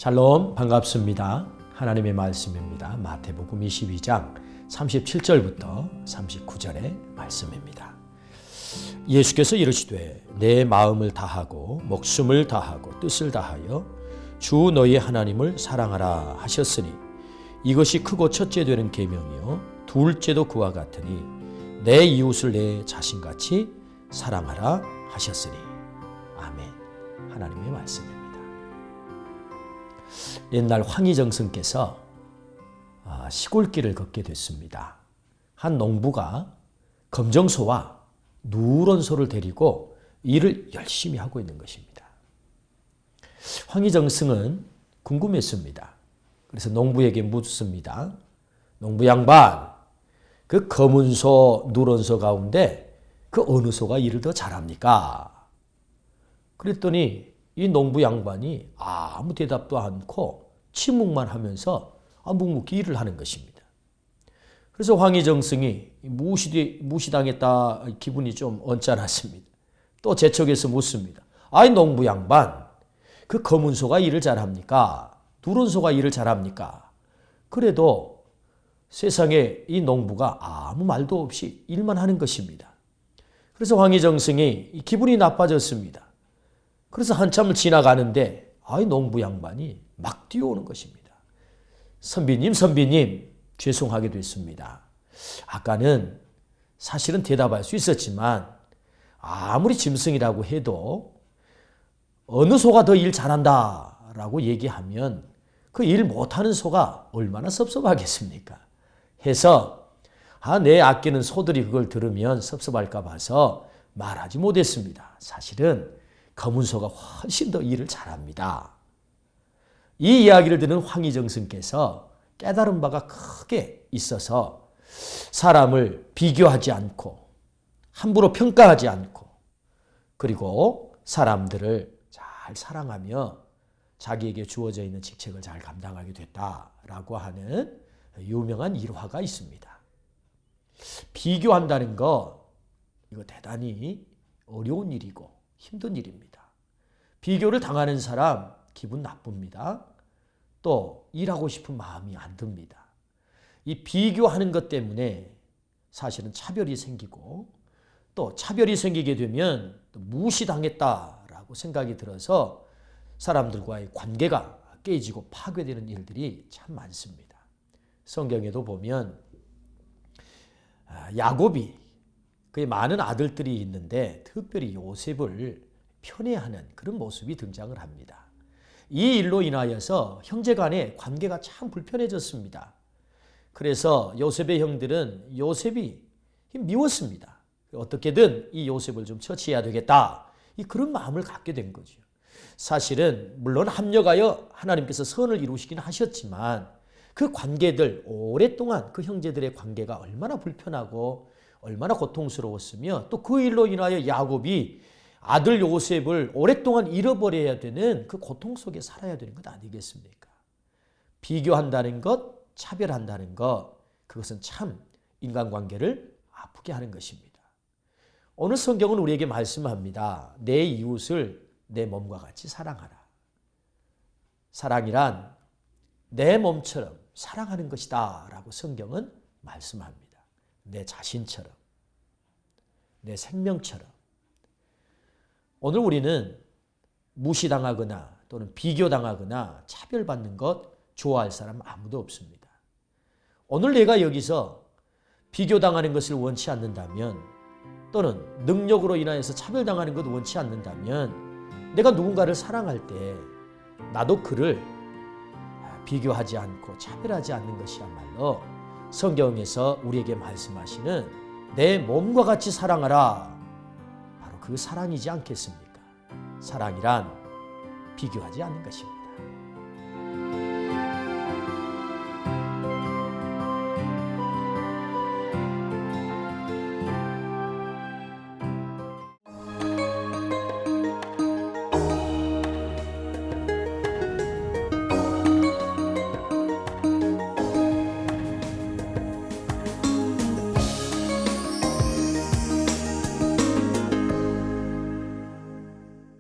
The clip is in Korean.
샬롬, 반갑습니다. 하나님의 말씀입니다. 마태복음 22장 37절부터 39절의 말씀입니다. 예수께서 이르시되 내 마음을 다하고 목숨을 다하고 뜻을 다하여 주 너희 하나님을 사랑하라 하셨으니 이것이 크고 첫째 되는 계명이요 둘째도 그와 같으니 내 이웃을 내 자신같이 사랑하라 하셨으니. 아멘. 하나님의 말씀입니다. 옛날 황희정승께서 시골길을 걷게 됐습니다. 한 농부가 검정소와 누런 소를 데리고 일을 열심히 하고 있는 것입니다. 황희정승은 궁금했습니다. 그래서 농부에게 묻습니다. 농부 양반, 그 검은 소, 누런 소 가운데 그 어느 소가 일을 더 잘합니까? 그랬더니 이 농부 양반이 아무 대답도 않고 침묵만 하면서 묵묵히 일을 하는 것입니다. 그래서 황희정승이 무시당했다 기분이 좀 언짢았습니다. 또 재촉해서 묻습니다. 아이 농부 양반, 그 검은 소가 일을 잘합니까? 누런 소가 일을 잘합니까? 그래도 세상에 이 농부가 아무 말도 없이 일만 하는 것입니다. 그래서 황희정승이 기분이 나빠졌습니다. 그래서 한참을 지나가는데 아이 농부 양반이 막 뛰어오는 것입니다. 선비님, 죄송하게 됐습니다. 아까는 사실은 대답할 수 있었지만 아무리 짐승이라고 해도 어느 소가 더 일 잘한다라고 얘기하면 그 일 못하는 소가 얼마나 섭섭하겠습니까? 해서 내 아끼는 소들이 그걸 들으면 섭섭할까 봐서 말하지 못했습니다. 사실은 검은 소가 훨씬 더 일을 잘합니다. 이 이야기를 듣는 황희정승께서 깨달은 바가 크게 있어서 사람을 비교하지 않고 함부로 평가하지 않고 그리고 사람들을 잘 사랑하며 자기에게 주어져 있는 직책을 잘 감당하게 됐다라고 하는 유명한 일화가 있습니다. 비교한다는 거 이거 대단히 어려운 일이고 힘든 일입니다. 비교를 당하는 사람 기분 나쁩니다. 또 일하고 싶은 마음이 안 듭니다. 이 비교하는 것 때문에 사실은 차별이 생기고 또 차별이 생기게 되면 또 무시당했다라고 생각이 들어서 사람들과의 관계가 깨지고 파괴되는 일들이 참 많습니다. 성경에도 보면 야곱이 그의 많은 아들들이 있는데 특별히 요셉을 편애하는 그런 모습이 등장을 합니다. 이 일로 인하여서 형제 간의 관계가 참 불편해졌습니다. 그래서 요셉의 형들은 요셉이 미웠습니다. 어떻게든 이 요셉을 좀 처치해야 되겠다. 그런 마음을 갖게 된 거죠. 사실은 물론 합력하여 하나님께서 선을 이루시긴 하셨지만 그 관계들 오랫동안 그 형제들의 관계가 얼마나 불편하고 얼마나 고통스러웠으며 또 그 일로 인하여 야곱이 아들 요셉을 오랫동안 잃어버려야 되는 그 고통 속에 살아야 되는 것 아니겠습니까? 비교한다는 것, 차별한다는 것, 그것은 참 인간관계를 아프게 하는 것입니다. 오늘 성경은 우리에게 말씀합니다. 내 이웃을 내 몸과 같이 사랑하라. 사랑이란 내 몸처럼 사랑하는 것이다 라고 성경은 말씀합니다. 내 자신처럼, 내 생명처럼. 오늘 우리는 무시당하거나 또는 비교당하거나 차별받는 것 좋아할 사람 아무도 없습니다. 오늘 내가 여기서 비교당하는 것을 원치 않는다면 또는 능력으로 인하여서 차별당하는 것 원치 않는다면 내가 누군가를 사랑할 때 나도 그를 비교하지 않고 차별하지 않는 것이야말로 성경에서 우리에게 말씀하시는 내 몸과 같이 사랑하라. 바로 그 사랑이지 않겠습니까? 사랑이란 비교하지 않는 것입니다.